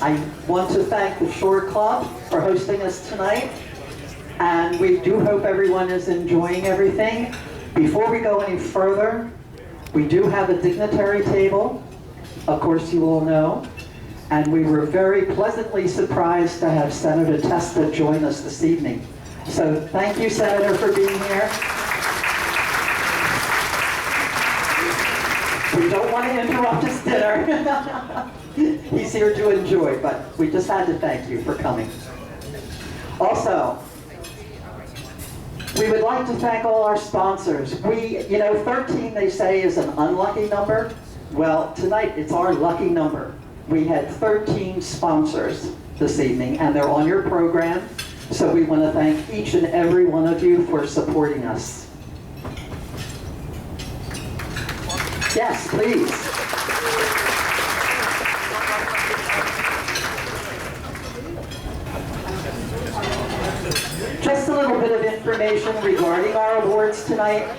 I want to thank the Shore Club for hosting us tonight, and we do hope everyone is enjoying everything. Before we go any further, we do have a dignitary table, of course you all know, and we were very pleasantly surprised to have Senator Testa join us this evening. So thank you, Senator, for being here. We don't want to interrupt his dinner. He's here to enjoy, but we just had to thank you for coming. Also, we would like to thank all our sponsors. 13 they say is an unlucky number. Well, tonight it's our lucky number. We had 13 sponsors this evening, and they're on your program. So we want to thank each and every one of you for supporting us. Yes, please. Just a little bit of information regarding our awards tonight.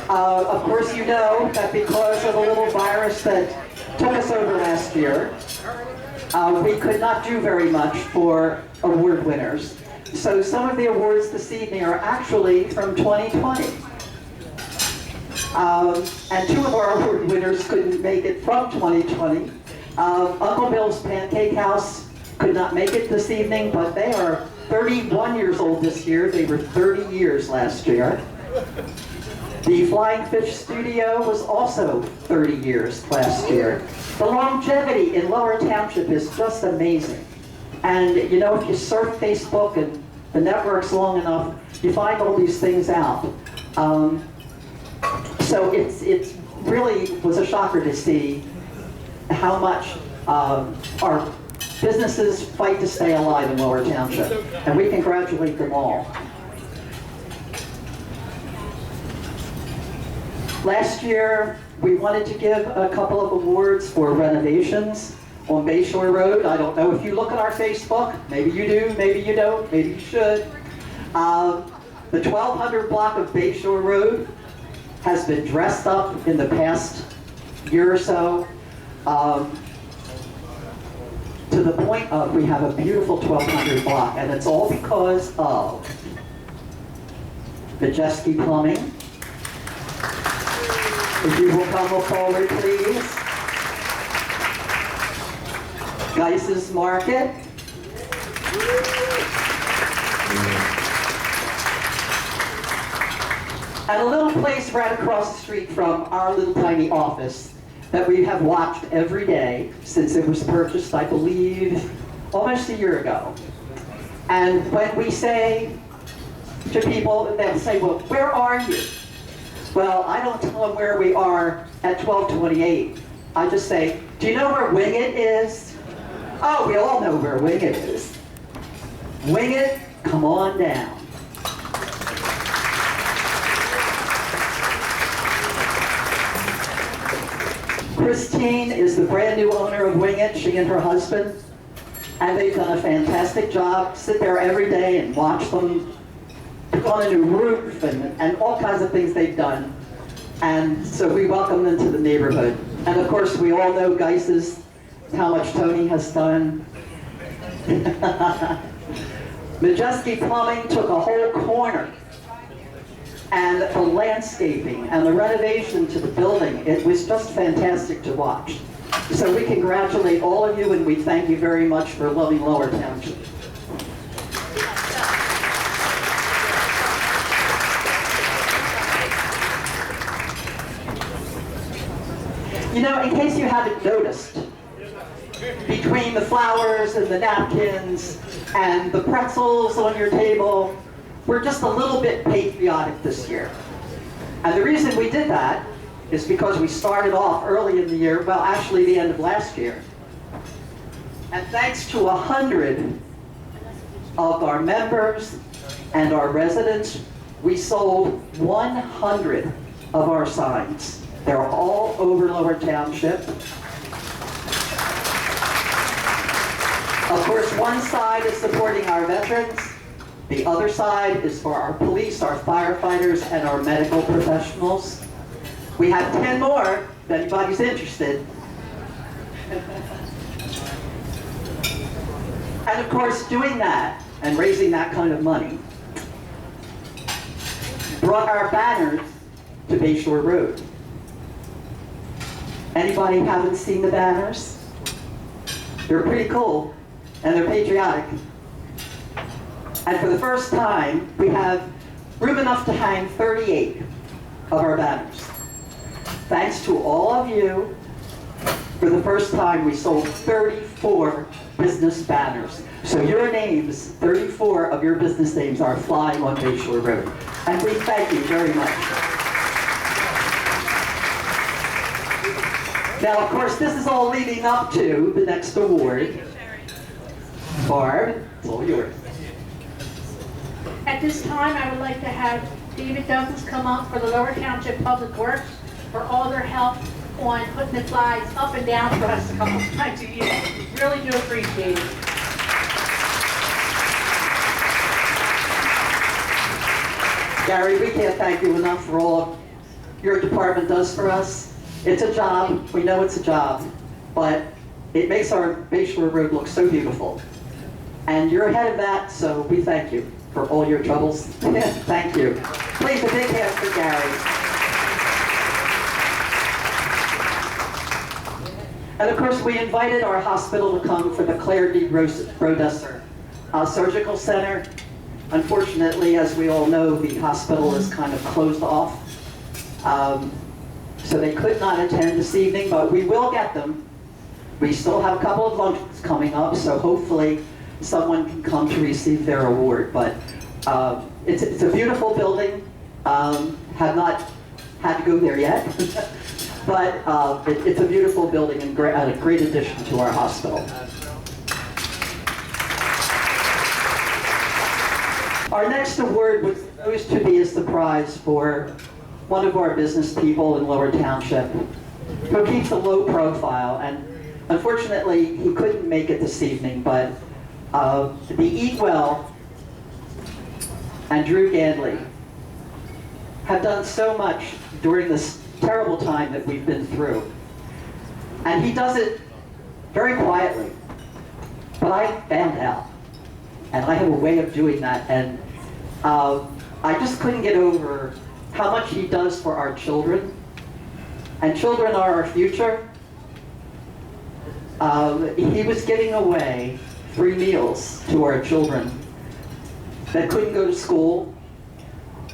Of course, you know that because of the little virus that took us over last year, we could not do very much for award winners. So some of the awards this evening are actually from 2020. And two of our award winners couldn't make it from 2020. Uncle Bill's Pancake House could not make it this evening, but they are 31 years old this year. They were 30 years last year. The Flying Fish Studio was also 30 years last year. The longevity in Lower Township is just amazing. And if you surf Facebook and the networks long enough, you find all these things out. So it really was a shocker to see how much our businesses fight to stay alive in Lower Township, and we congratulate them all. Last year, we wanted to give a couple of awards for renovations on Bayshore Road. I don't know if you look at our Facebook. Maybe you do, maybe you don't, maybe you should. The 1200 block of Bayshore Road has been dressed up in the past year or so to the point of we have a beautiful 1200 block, and it's all because of Majeski Plumbing. If you will come forward, please. Geis's Market. And a little place right across the street from our little tiny office that we have watched every day since it was purchased, I believe, almost a year ago. And when we say to people, they'll say, well, where are you? Well, I don't tell them where we are at 1228. I just say, do you know where Wing It is? Oh, we all know where Wing It is. Wing It, come on down. Christine is the brand new owner of Wing It, she and her husband, and they've done a fantastic job. Sit there every day and watch them put on a new roof and all kinds of things they've done. And so we welcome them to the neighborhood. And of course, we all know Geis's, how much Tony has done. Majeski Plumbing took a whole corner, and the landscaping and the renovation to the building, it was just fantastic to watch. So we congratulate all of you, and we thank you very much for loving Lower Township. In case you haven't noticed, between the flowers and the napkins and the pretzels on your table, we're just a little bit patriotic this year. And the reason we did that is because we started off early in the year, well, actually the end of last year. And thanks to 100 of our members and our residents, we sold 100 of our signs. They're all over Lower Township. Of course, one side is supporting our veterans. The other side is for our police, our firefighters, and our medical professionals. We have 10 more, if anybody's interested. And of course, doing that and raising that kind of money brought our banners to Bayshore Road. Anybody haven't seen the banners? They're pretty cool, and they're patriotic. And for the first time, we have room enough to hang 38 of our banners. Thanks to all of you, for the first time, we sold 34 business banners. So your names, 34 of your business names are flying on Bayshore Road. And we thank you very much. Now, of course, this is all leading up to the next award. Barb, it's all yours. At this time, I would like to have David Douglas come up for the Lower Township Public Works for all their help on putting the flags up and down for us a couple times a year. Really do appreciate it. Gary, we can't thank you enough for all your department does for us. It's a job, we know it's a job, but it makes our Bayshore Road look so beautiful. And you're ahead of that, so we thank you for all your troubles. Thank you. Please, a big hand for Gary. And of course, we invited our hospital to come for the Claire D. Brodesser Surgical Center. Unfortunately, as we all know, the hospital is kind of closed off. So they could not attend this evening, but we will get them. We still have a couple of lunches coming up, so hopefully someone can come to receive their award. But it's a beautiful building. Have not had to go there yet, but it's a beautiful building and a great addition to our hospital. Our next award was supposed to be a surprise for one of our business people in Lower Township who keeps a low profile, and unfortunately he couldn't make it this evening, but the Eat Well and Drew Ganley have done so much during this terrible time that we've been through. And he does it very quietly. But I found out. And I have a way of doing that. And I just couldn't get over how much he does for our children. And children are our future. He was giving away free meals to our children that couldn't go to school,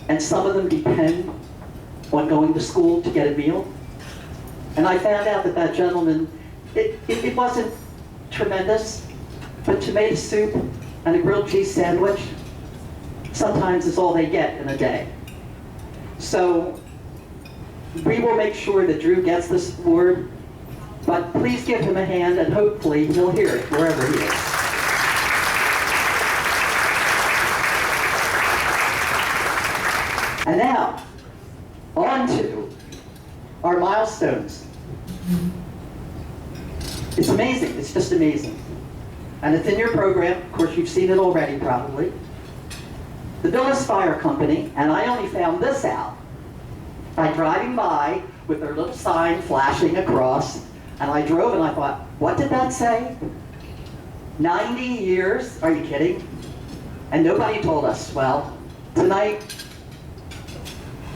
and some of them depend on going to school to get a meal. And I found out that that gentleman, it wasn't tremendous, but tomato soup and a grilled cheese sandwich sometimes is all they get in a day. So we will make sure that Drew gets this award, but please give him a hand and hopefully he'll hear it wherever he is. And now, on to our milestones. It's amazing, it's just amazing. And it's in your program, of course you've seen it already probably. The Villas Fire Company, and I only found this out by driving by with their little sign flashing across, and I drove and I thought, what did that say? 90 years? Are you kidding? And nobody told us. Well, tonight,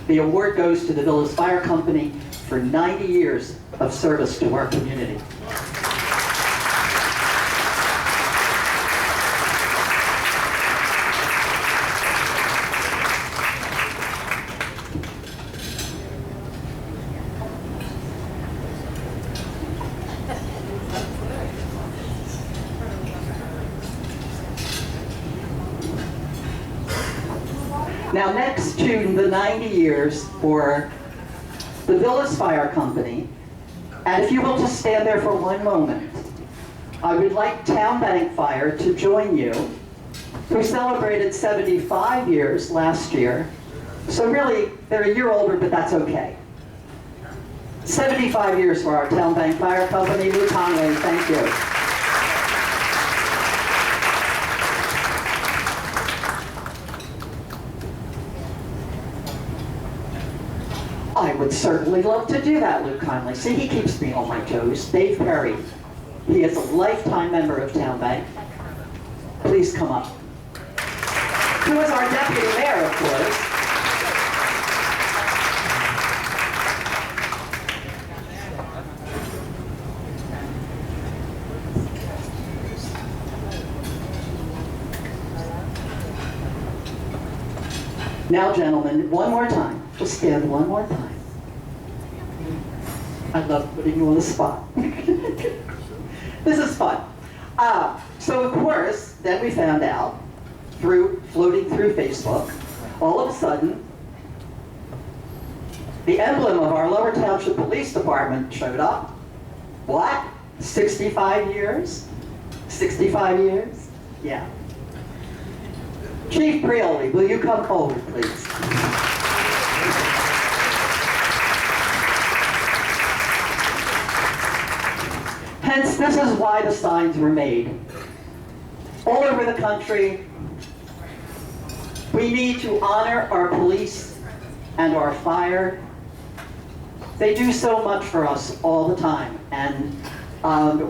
the award goes to the Villas Fire Company for 90 years of service to our community. Now, next to the 90 years for the Villas Fire Company, and if you will just stand there for one moment, I would like Town Bank Fire to join you, who celebrated 75 years last year. So really, they're a year older, but that's okay. 75 years for our Town Bank Fire Company. Lou Conway, thank you. I would certainly love to do that, Luke Conley. See, he keeps me on my toes. Dave Perry, he is a lifetime member of Town Bank. please come up. Who is our deputy mayor, of course. Now, gentlemen, one more time. Just stand one more time. I love putting you on the spot. This is fun. So of course, then we found out, floating through Facebook, all of a sudden, the emblem of our Lower Township Police Department showed up. What? 65 years? 65 years? Yeah. Chief Prioli, will you come forward, please? Hence, this is why the signs were made. All over the country, we need to honor our police and our fire. They do so much for us all the time, and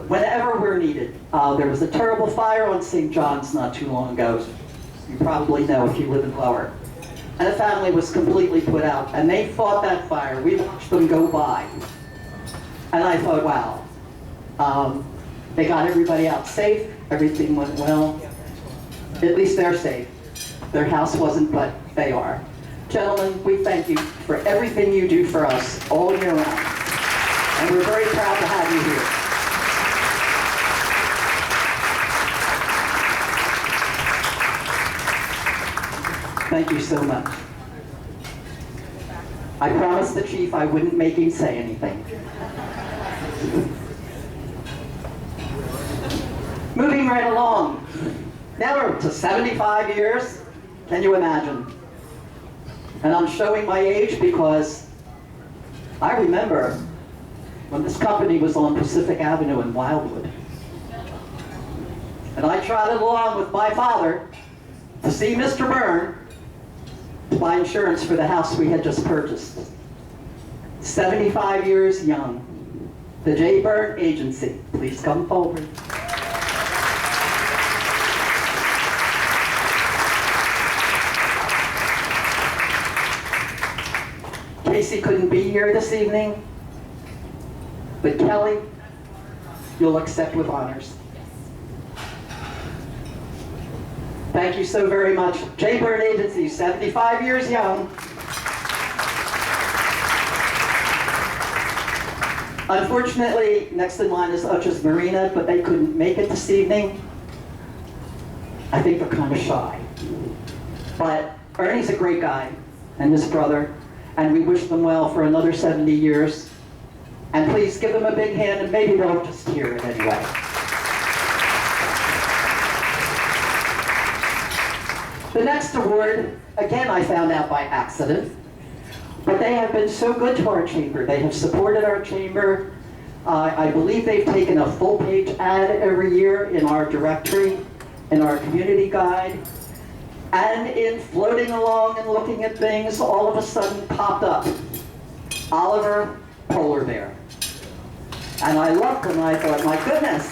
whenever we're needed. There was a terrible fire on St. John's not too long ago. You probably know if you live in Lower. And the family was completely put out, and they fought that fire. We watched them go by. And I thought, wow. They got everybody out safe. Everything went well. At least they're safe. Their house wasn't, but they are. Gentlemen, we thank you for everything you do for us all year round. And we're very proud to have you here. Thank you so much. I promised the chief I wouldn't make him say anything. Moving right along. Now we're to 75 years. Can you imagine? And I'm showing my age because I remember when this company was on Pacific Avenue in Wildwood. And I trotted along with my father to see Mr. Byrne to buy insurance for the house we had just purchased. 75 years young. The J. Byrne Agency. Please come forward. Casey couldn't be here this evening, but Kelly, you'll accept with honors. Thank you so very much. J. Byrne Agency, 75 years young. Unfortunately, next in line is Uch's Marina, but they couldn't make it this evening. I think they're kind of shy. But Ernie's a great guy, and his brother, and we wish them well for another 70 years. And please give them a big hand, and maybe they'll just hear it anyway. The next award, again, I found out by accident, but they have been so good to our chamber. They have supported our chamber. I believe they've taken a full-page ad every year in our directory, in our community guide, and in floating along and looking at things, all of a sudden popped up Oliver Polar Bear. And I looked and I thought, my goodness,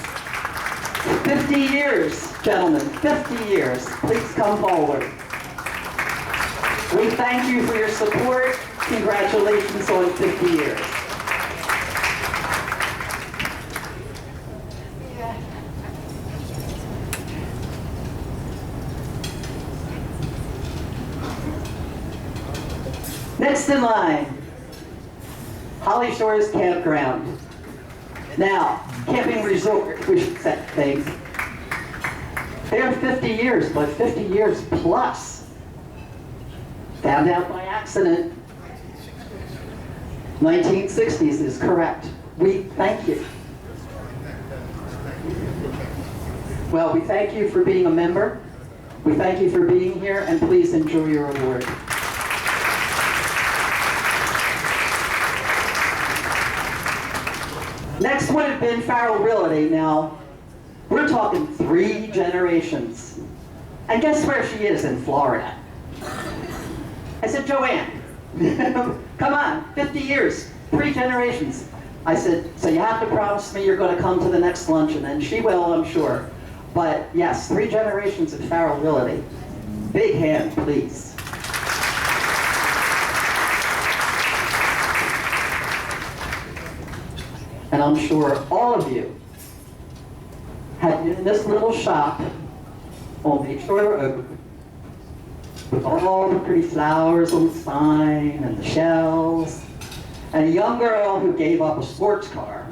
50 years. Gentlemen, 50 years. Please come forward. We thank you for your support. Congratulations on 50 years. Next in line, Holly Shores Campground. Now, camping resort, we should set things. They're 50 years, but 50 years plus. Found out by accident. 1960s is correct. We thank you. Well, we thank you for being a member. We thank you for being here, and please enjoy your award. Next would have been Farrell Realty. Now, we're talking 3 generations. And guess where she is? In Florida. I said, Joanne, come on, 50 years, 3 generations. I said, so you have to promise me you're going to come to the next luncheon, and she will, I'm sure. But yes, 3 generations of Farrell Realty. Big hand, please. And I'm sure all of you have been in this little shop on Beachshore Road with all the pretty flowers on the sign and the shells, and a young girl who gave up a sports car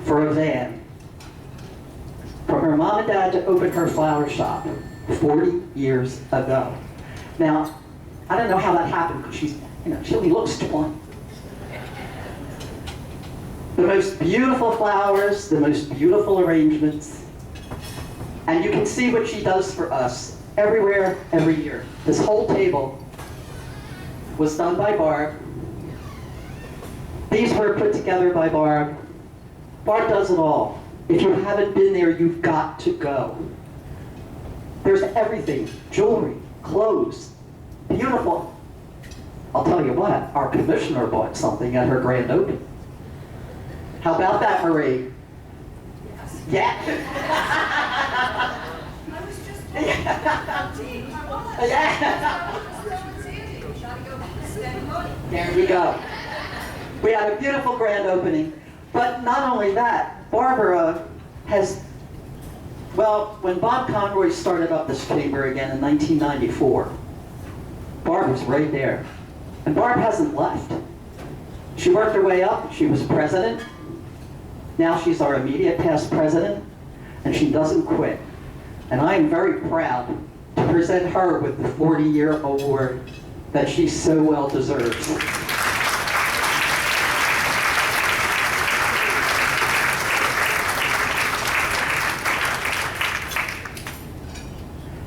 for a van for her mom and dad to open her flower shop 40 years ago. Now, I don't know how that happened because she only looks 20. The most beautiful flowers, the most beautiful arrangements, and you can see what she does for us everywhere, every year. This whole table was done by Barb. These were put together by Barb. Barb does it all. If you haven't been there, you've got to go. There's everything, jewelry, clothes, beautiful. I'll tell you what, our commissioner bought something at her grand opening. How about that, Marie? Yes. Yeah. I was just There you go. We had a beautiful grand opening. But not only that, Barbara has, well, when Bob Conway started up this chamber again in 1994, Barb was right there. And Barb hasn't left. She worked her way up. She was president. Now she's our immediate past president, and she doesn't quit. And I am very proud to present her with the 40-year award that she so well deserves.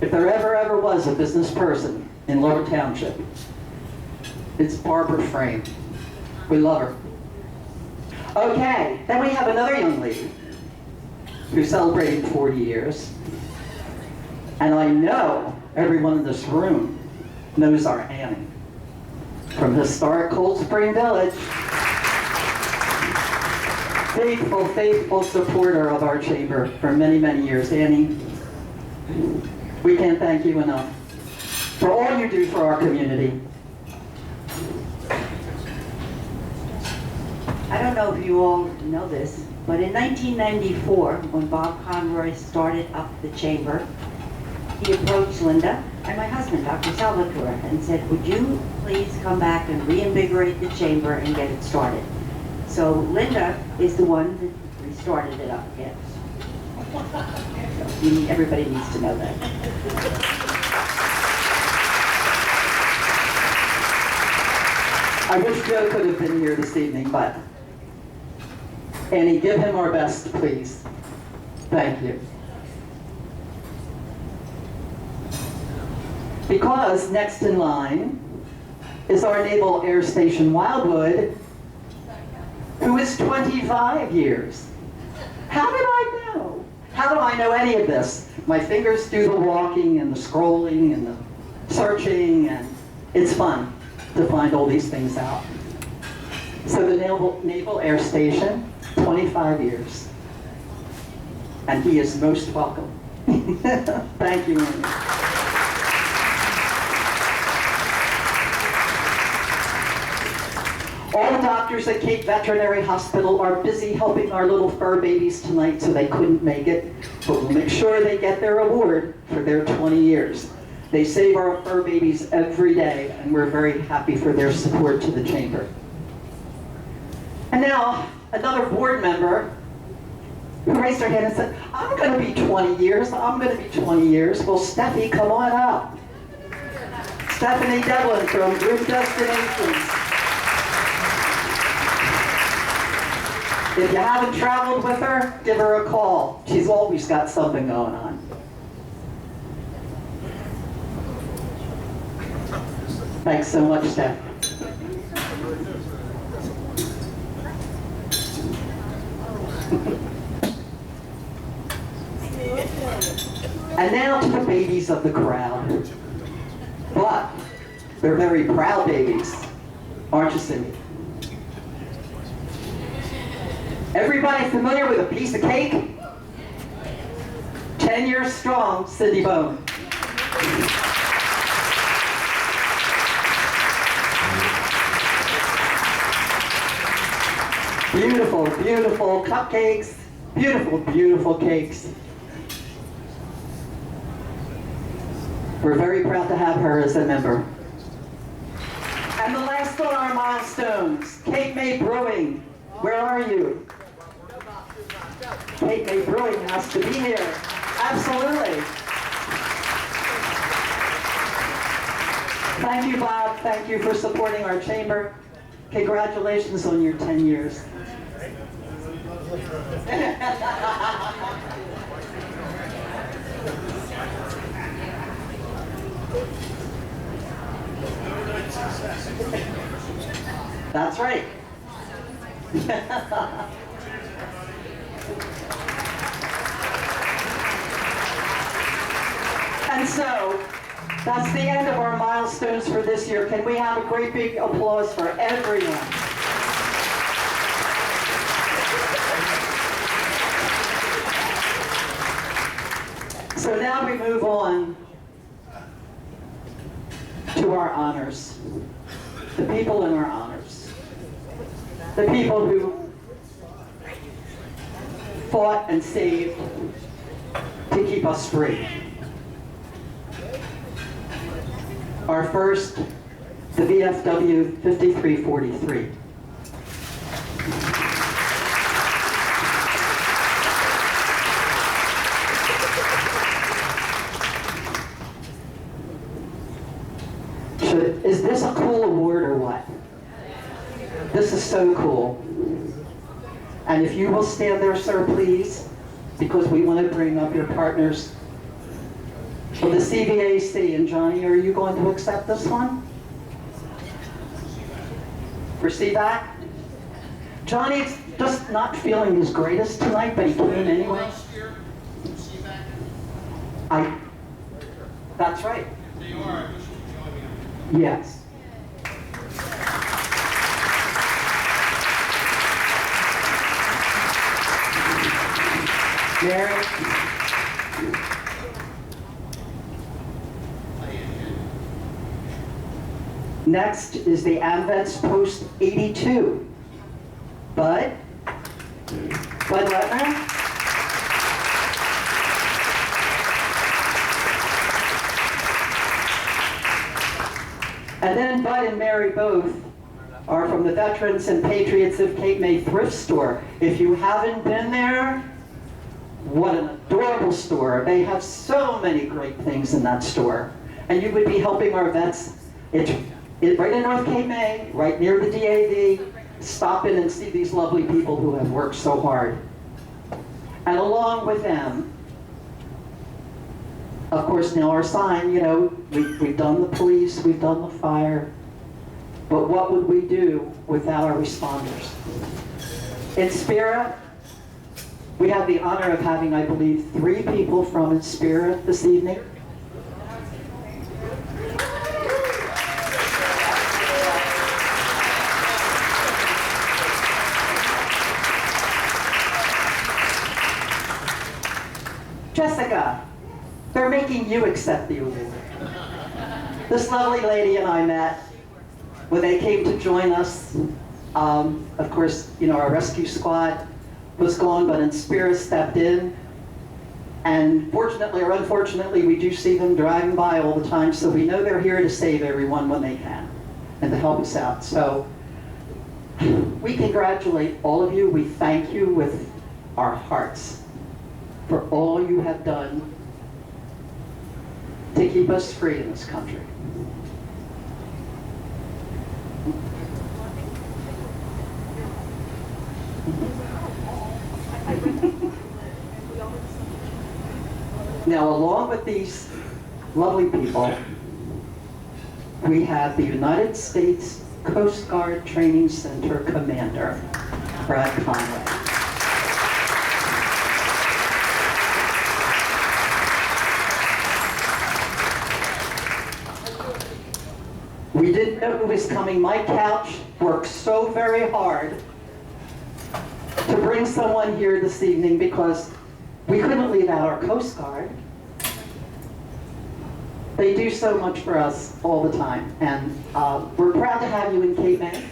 If there ever was a business person in Lower Township, it's Barbara Frame. We love her. Okay, then we have another young lady who's celebrating 40 years. And I know everyone in this room knows our Annie from historic Cold Spring Village. Faithful, faithful supporter of our chamber for many, many years. Annie, we can't thank you enough for all you do for our community. I don't know if you all know this, but in 1994, when Bob Conroy started up the chamber, he approached Linda and my husband, Dr. Salvatore, and said, would you please come back and reinvigorate the chamber and get it started? So Linda is the one that restarted it up again. So everybody needs to know that. I wish Joe could have been here this evening, but Annie, give him our best, please. Thank you. Because next in line is our Naval Air Station Wildwood, who is 25 years. How did I know? How do I know any of this? My fingers do the walking and the scrolling and the searching, and it's fun to find all these things out. So the Naval Air Station, 25 years. And he is most welcome. Thank you, Annie. All the doctors at Cape Veterinary Hospital are busy helping our little fur babies tonight, so they couldn't make it. But we'll make sure they get their award for their 20 years. They save our fur babies every day, and we're very happy for their support to the chamber. And now, another board member who raised her hand and said, I'm going to be 20 years, I'm going to be 20 years. Well, Steffi, come on up. Stephanie Devlin from Group Destinations. If you haven't traveled with her, give her a call. She's always got something going on. Thanks so much, Steph. And now to the babies of the crowd. But they're very proud babies, aren't you, Cindy? Everybody familiar with a piece of cake? 10 10 years strong, Cindy Bone. Beautiful, beautiful cupcakes. Beautiful, beautiful cakes. We're very proud to have her as a member. And the last on our milestones, Cape May Brewing. Where are you? Cape May Brewing has to be here. Absolutely. Thank you, Bob. Thank you for supporting our chamber. Congratulations on your 10 years. That's right. And so, that's the end of our milestones for this year. Can we have a great big applause for everyone? So now we move on to our honors. The people in our honors. The people who fought and saved to keep us free. Our first, the VFW 5343. Is this a cool award or what? This is so cool. And if you will stand there, sir, please, because we want to bring up your partners. For the CVAC, and Johnny, are you going to accept this one? For CVAC? Johnny's just not feeling his greatest tonight, but he came anyway. That's right. Yes. Mary? Next is the AMVETS Post 82. Bud Letner? And then Bud and Mary both are from the Veterans and Patriots of Cape May Thrift Store. If you haven't been there, what an adorable store. They have so many great things in that store. And you would be helping our vets. It's right in North Cape May, right near the DAV. Stop in and see these lovely people who have worked so hard. And along with them, of course, now our sign, you know, we've done the police, we've done the fire, but what would we do without our responders? In Spira, we have the honor of having, I believe, 3 people from Spira this evening. Jessica, they're making you accept the award. This lovely lady and I met when they came to join us. Of course, you know, our rescue squad was gone, but Inspira stepped in. And fortunately or unfortunately, we do see them driving by all the time, so we know they're here to save everyone when they can and to help us out. So we congratulate all of you. We thank you with our hearts for all you have done to keep us free in this country. Now, along with these lovely people, we have the United States Coast Guard Training Center Commander, Brad Conway. We didn't know who was coming. Mike Couch worked so very hard to bring someone here this evening because We couldn't leave out our Coast Guard. They do so much for us all the time, and we're proud to have you in Cape May.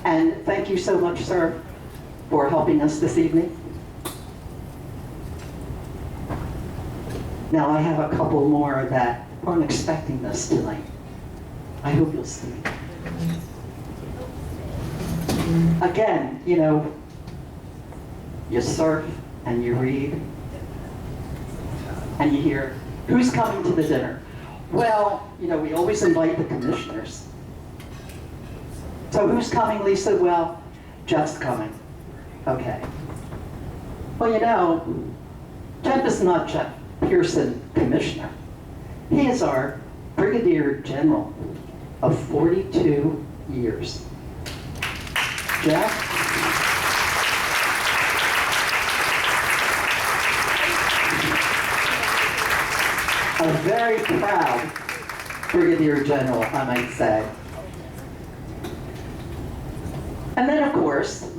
And thank you so much, sir, for helping us this evening. Now I have a couple more that aren't expecting this tonight. I hope you'll see. Again, you know, you surf and you read and you hear, who's coming to the dinner? Well, you know, we always invite the commissioners. So who's coming, Lisa? Well, Jeff's coming. Okay. Well, you know, Jeff is not Jeff Pearson, commissioner. He is our Brigadier General of 42 years. Jeff? A very proud Brigadier General, I might say. And then, of course,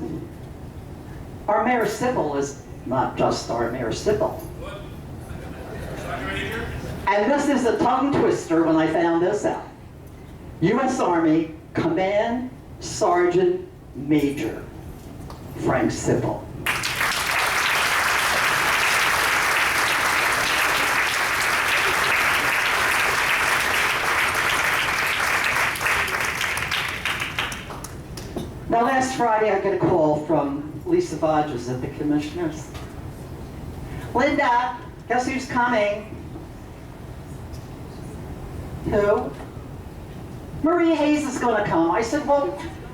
our Mayor Sybil is not just our Mayor Sybil. And this is a tongue twister when I found this out. U.S. Army Command Sergeant Major Frank Sybil. Now, last Friday, I got a call from Lisa Bodges at the Commissioners. Linda, guess who's coming? Who? Marie Hayes is going to come. I said, well,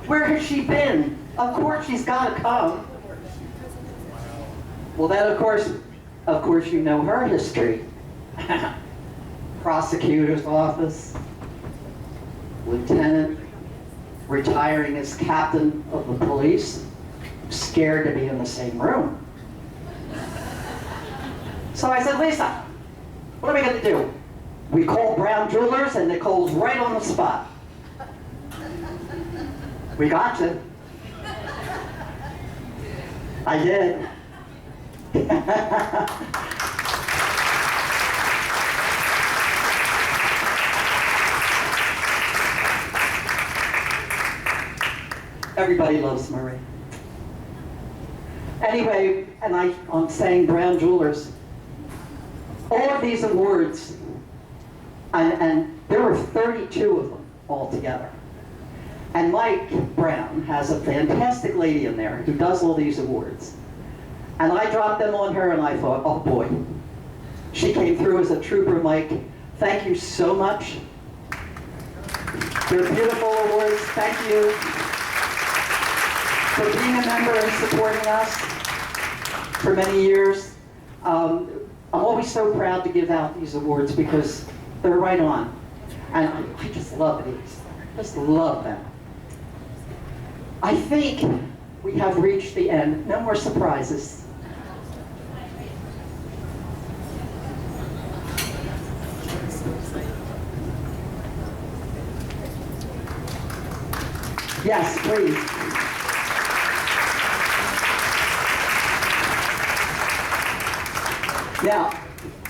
where has she been? Of course she's got to come. Well, then, of course, you know her history. Prosecutor's office, lieutenant, retiring as captain of the police, scared to be in the same room. So I said, Lisa, what are we going to do? We call Brown Jewelers, and Nicole's right on the spot. We got you. I did. Everybody loves Marie. Anyway, and I'm saying Brown Jewelers. All of these awards, and there were 32 of them altogether. And Mike Brown has a fantastic lady in there who does all these awards. And I dropped them on her and I thought, oh boy, she came through as a trooper, Mike. Thank you so much. They're beautiful awards. Thank you for being a member and supporting us for many years. I'm always so proud to give out these awards because they're right on. And I just love these. Just love them. I think we have reached the end. No more surprises. Yes, please. Now,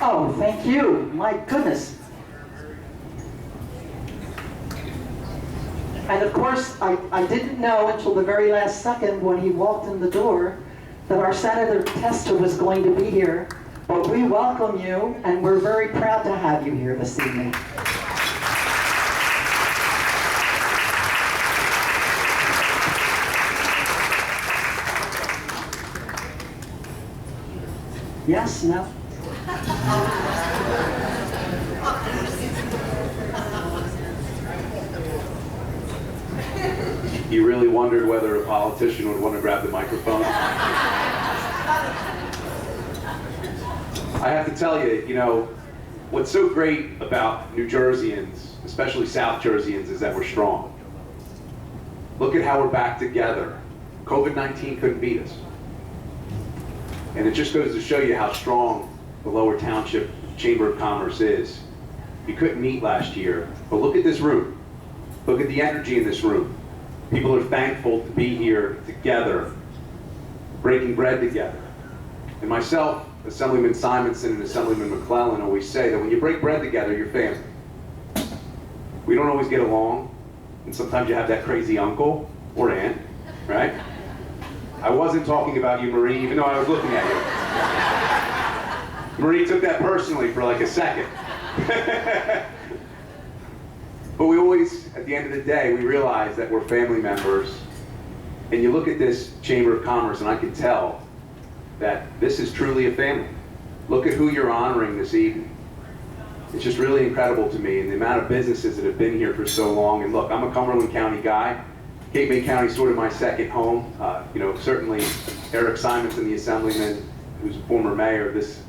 oh, thank you. My goodness. And of course, I didn't know until the very last second when he walked in the door that our Senator Tester was going to be here. But we welcome you, and we're very proud to have you here this evening. Yes, no? You really wondered whether a politician would want to grab the microphone? I have to tell you, you know, what's so great about New Jerseyans, especially South Jerseyans, is that we're strong. Look at how we're back together. COVID-19 couldn't beat us. And it just goes to show you how strong the Lower Township Chamber of Commerce is. You couldn't meet last year, but look at this room. Look at the energy in this room. People are thankful to be here together, breaking bread together. And myself, Assemblyman Simonson and Assemblyman McClellan always say that when you break bread together, you're family. We don't always get along, and sometimes you have that crazy uncle or aunt, right? I wasn't talking about you, Marie, even though I was looking at you. Marie took that personally for like a second. But we always, at the end of the day, we realize that we're family members. And you look at this Chamber of Commerce, and I can tell that this is truly a family. Look at who you're honoring this evening. It's just really incredible to me, and the amount of businesses that have been here for so long. And look, I'm a Cumberland County guy. Cape May County is sort of my second home. Certainly Eric Simonson, the Assemblyman, who's a former mayor of this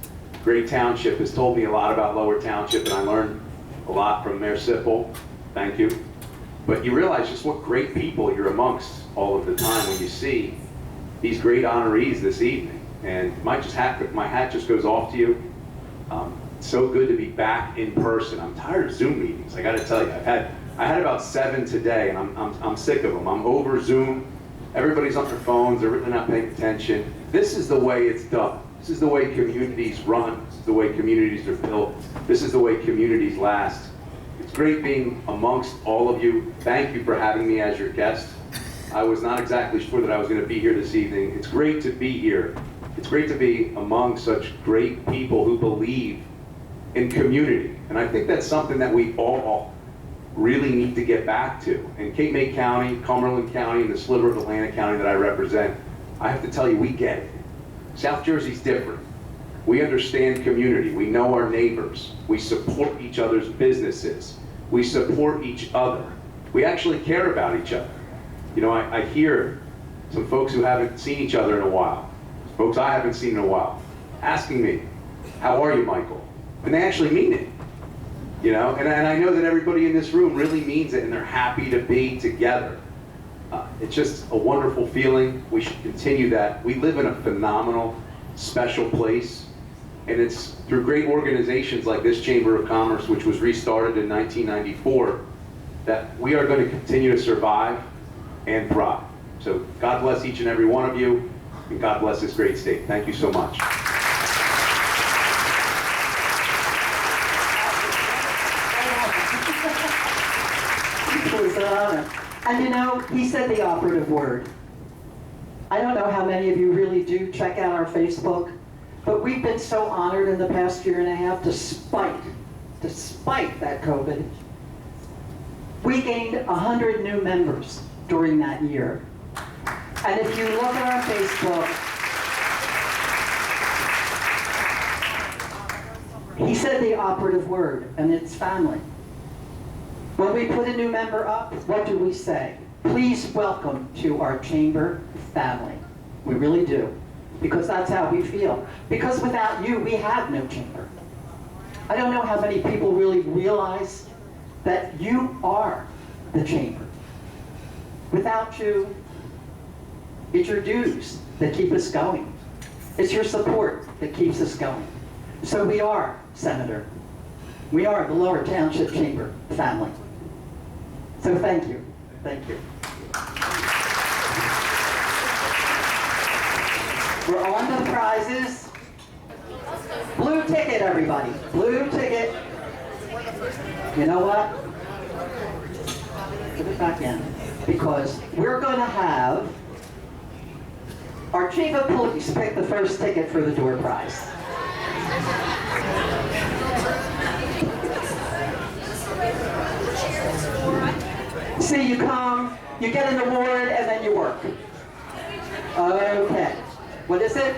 great township, has told me a lot about Lower Township, and I learned a lot from Mayor Sipple. Thank you. But you realize just what great people you're amongst all of the time when you see these great honorees this evening. And my hat just goes off to you. It's so good to be back in person. I'm tired of Zoom meetings. I got to tell you, I had about 7 today, and I'm sick of them. I'm over Zoom. Everybody's on their phones. They're really not paying attention. This is the way it's done. This is the way communities run. This is the way communities are built. This is the way communities last. It's great being amongst all of you. Thank you for having me as your guest. I was not exactly sure that I was going to be here this evening. It's great to be here. It's great to be among such great people who believe in community. And I think that's something that we all really need to get back to. In Cape May County, Cumberland County, and the sliver of Atlantic County that I represent, I have to tell you, we get it. South Jersey's different. We understand community. We know our neighbors. We support each other's businesses. We support each other. We actually care about each other. I hear some folks who haven't seen each other in a while, folks I haven't seen in a while, asking me, "How are you, Michael?" And they actually mean it. And I know that everybody in this room really means it, and they're happy to be together. It's just a wonderful feeling. We should continue that. We live in a phenomenal, special place, and it's through great organizations like this Chamber of Commerce, which was restarted in 1994, that we are going to continue to survive and thrive. So God bless each and every one of you, and God bless this great state. Thank you so much. It's an honor. And he said the operative word. I don't know how many of you really do check out our Facebook, but we've been so honored in the past year and a half, despite that COVID. We gained 100 new members during that year. And if you look at our Facebook, he said the operative word, and it's family. When we put a new member up, what do we say? Please welcome to our chamber family. We really do. Because that's how we feel. Because without you, we have no chamber. I don't know how many people really realize that you are the chamber. Without you, it's your dues that keep us going. It's your support that keeps us going. So we are, Senator. We are the Lower Township Chamber family. So thank you. Thank you. We're on to the prizes. Blue ticket, everybody. Blue ticket. You know what? Put it back in. Because we're going to have our chief of police pick the first ticket for the door prize. See, you come, you get an award, and then you work. Okay. What is it?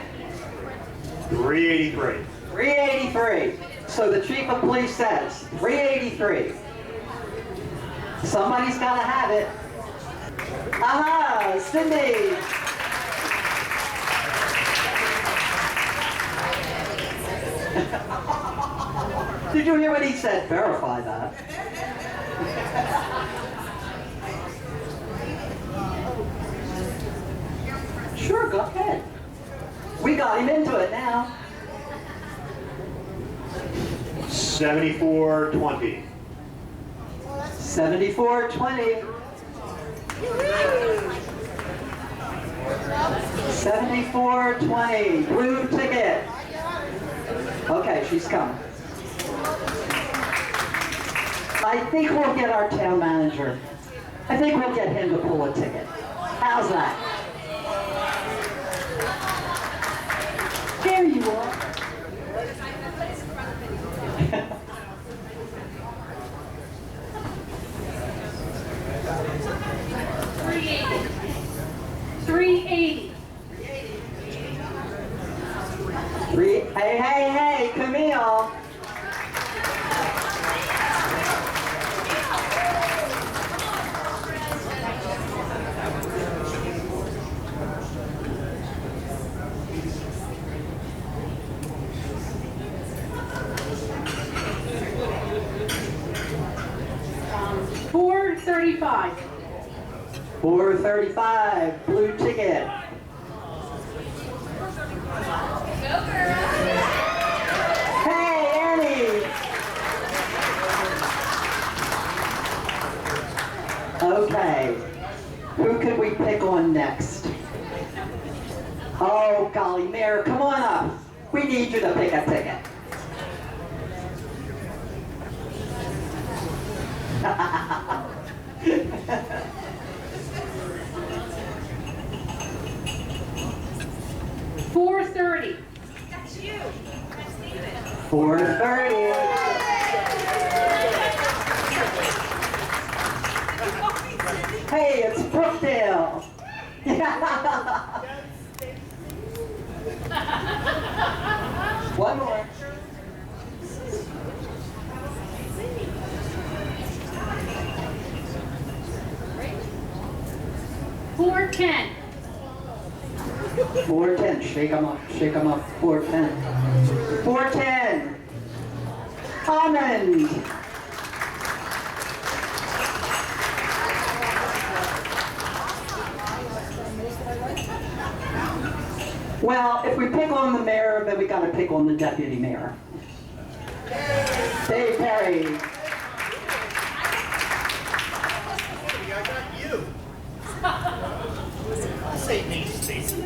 383. 383. So the chief of police says 383. Somebody's got to have it. Aha, Cindy. Did you hear what he said? Verify that. Sure, go ahead. We got him into it now. 7420. 7420. 7420, blue ticket. Okay, she's coming. I think we'll get our town manager. I think we'll get him to pull a ticket. How's that? There you are. 380. Hey, Camille. Um, 435. 435, blue ticket. Hey, Annie. Okay, who could we pick on next? Oh, golly, Mayor, come on up. We need you to pick a ticket. $430. That's you. That's David. 430. Hey, it's Brookdale. One more. $410. 410, shake them up, 410. 410. Almond. Well, if we pick on the mayor, then we gotta pick on the deputy mayor. Dave Perry. I got you. I'll say me, Stacy.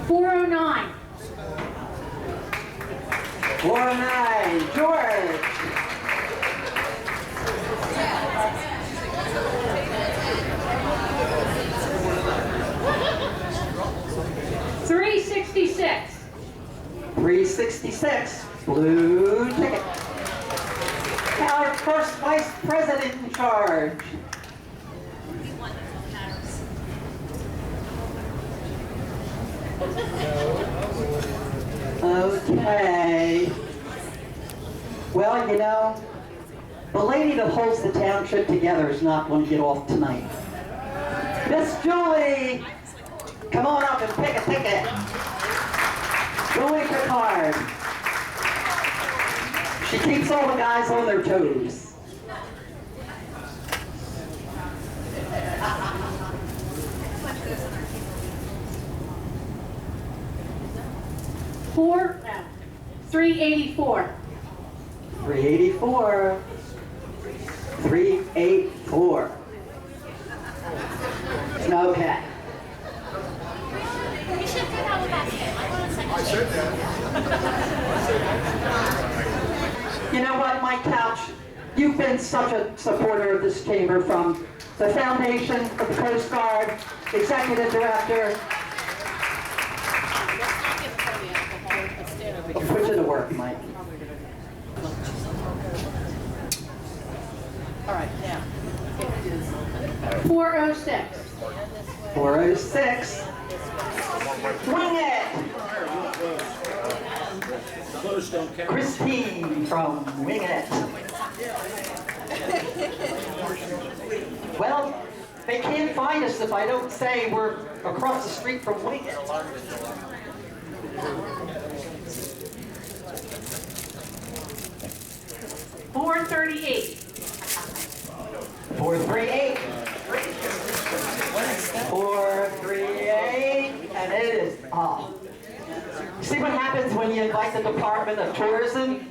409. 409, George. $366. 366, blue ticket. Our first vice president in charge. Okay. Well, you know, the lady that holds the township together is not going to get off tonight. Miss Julie, come on up and pick a ticket. Julie Picard. She keeps all the guys on their toes. No. 384. 384. 384. Okay. You should get out of that game. I want to I said that. You know what, Mike Couch? You've been such a supporter of this chamber from the foundation, of the Coast Guard, executive director. I'll put you to work, Mike. All right, now, it is 406. 406. Wing it! Close don't count. Christine from Wing It. Well, they can't find us if I don't say we're across the street from Wing It. 438. 438. 438, and it is off. See what happens when you invite the Department of Tourism?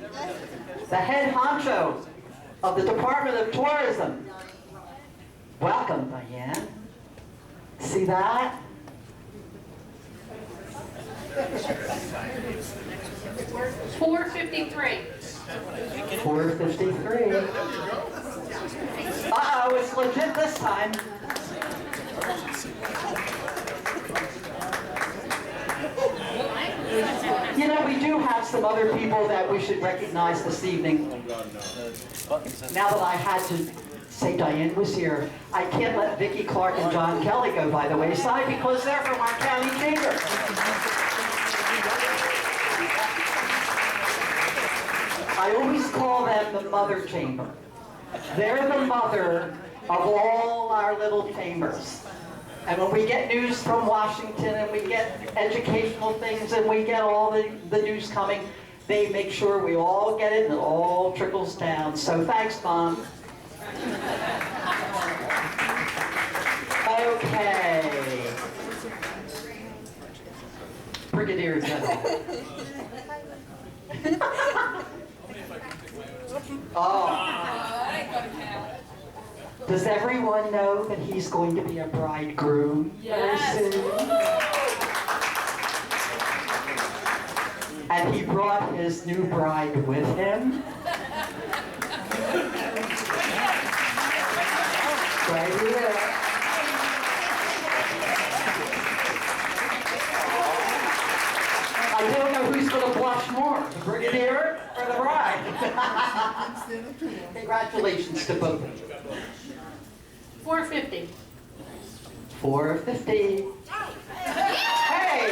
The head honcho of the Department of Tourism Welcome, Diane. See that? $4.53. 453. Uh-oh, it's legit this time. You know, we do have some other people that we should recognize this evening. Now that I had to say Diane was here, I can't let Vicki Clark and John Kelly go by the wayside because they're from our county chamber. I always call them the mother chamber. They're the mother of all our little chambers. And when we get news from Washington and we get educational things and we get all the news coming, they make sure we all get it and it all trickles down. So thanks, Mom. Okay. Brigadier General. Oh. Does everyone know that he's going to be a bridegroom very soon? And he brought his new bride with him. Right here. I don't know who's going to blush more, the brigadier or the bride. Congratulations to both of you. $4.50. 450. Hey!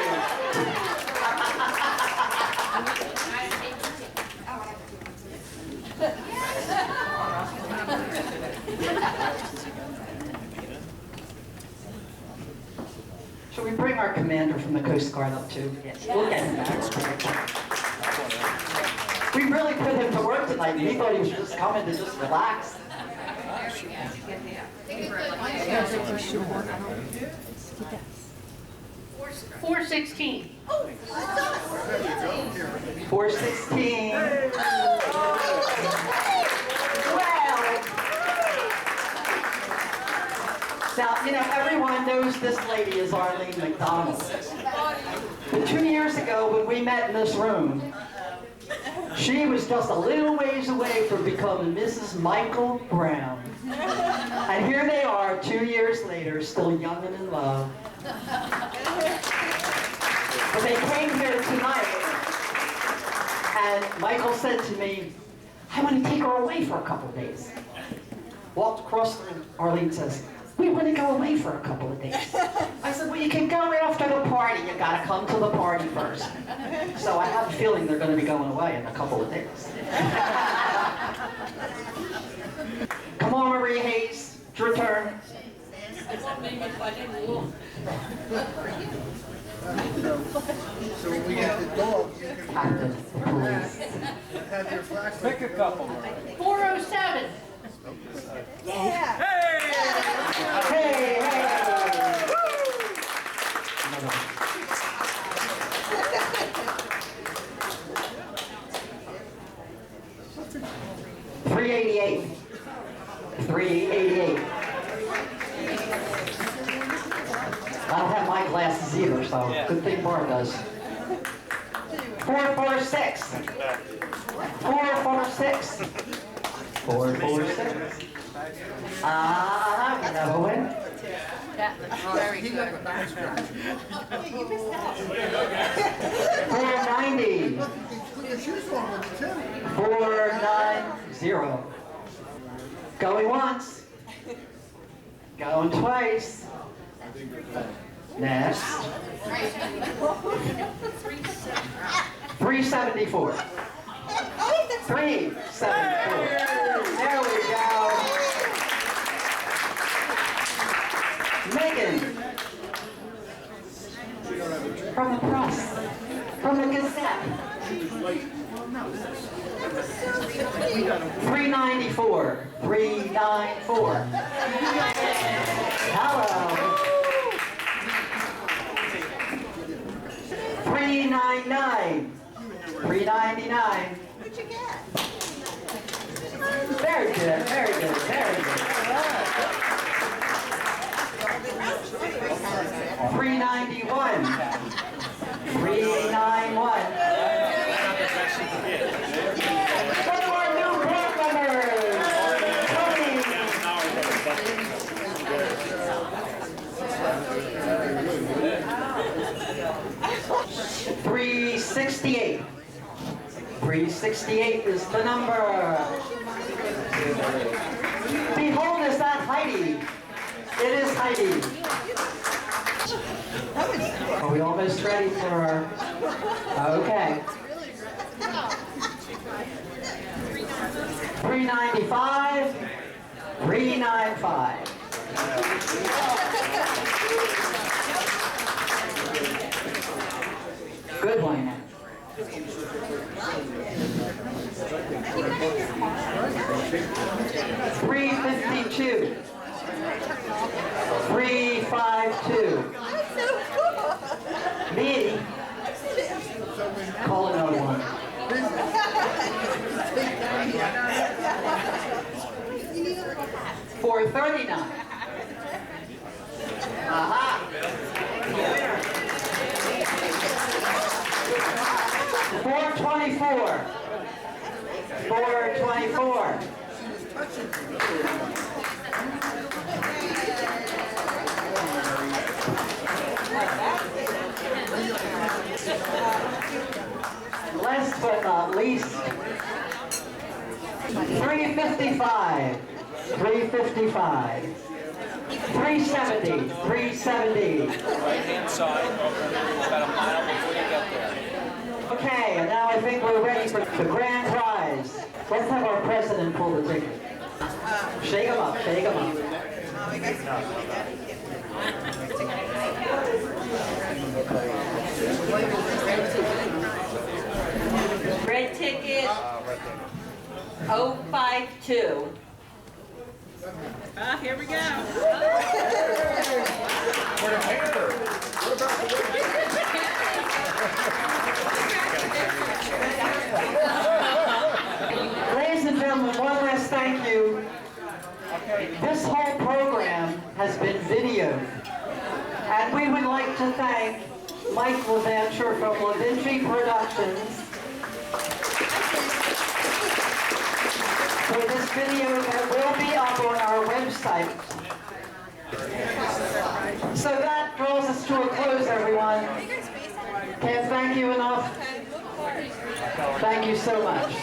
Shall we bring our commander from the Coast Guard up too? Yes. We'll get him back. We really put him to work tonight. We thought he was just coming to just relax. $4.16. 416. Well, now, you know, everyone knows this lady is Arlene McDonald. But 2 years ago, when we met in this room, she was just a little ways away from becoming Mrs. Michael Brown. And here they are, 2 years later, still young and in love. But they came here tonight, and Michael said to me, I want to take her away for a couple of days. Walked across the room, Arlene says, we want to go away for a couple of days. I said, well, you can go after the party. You got to come to the party first. So I have a feeling they're going to be going away in a couple of days. Come on, Marie Hayes. It's your turn. So when we get the dog, you can Captain, police. have your flashlight. Pick a couple. 407. Yeah. Hey, hey! $388. $388. I don't have my glasses either, so good thing Barb does. 446. 446. 446. Another one. Very good. 490. Put your shoes on with you too. 490. Going once. Going twice. Next. 374. 374. There we go. Megan. From the press. From the Gazette. 394. 394. Hello. 399. 399. What'd you get? Very good, very good, very good. 391. 391. One more new board members. Tony. 368. 368 is the number. Behold, is that Heidi? It is Heidi. Are we almost ready for our... Okay. 395. 395. Good one. 352. 352. Me. Call another one. 439. Aha. 424. 424. Last but not least, 355. 355. 370. 370. Right-hand side, about a mile before you get there. Okay, and now I think we're ready for the grand prize. Let's have our president pull the ticket. Shake him up, shake him up. Red ticket 052. Here we go. Ladies and gentlemen, one last thank you. This whole program has been videoed. And we would like to thank Mike Levancher from LaVinci Productions for this video that will be up on our website. So that draws us to a close, everyone. Can't thank you enough. Thank you so much.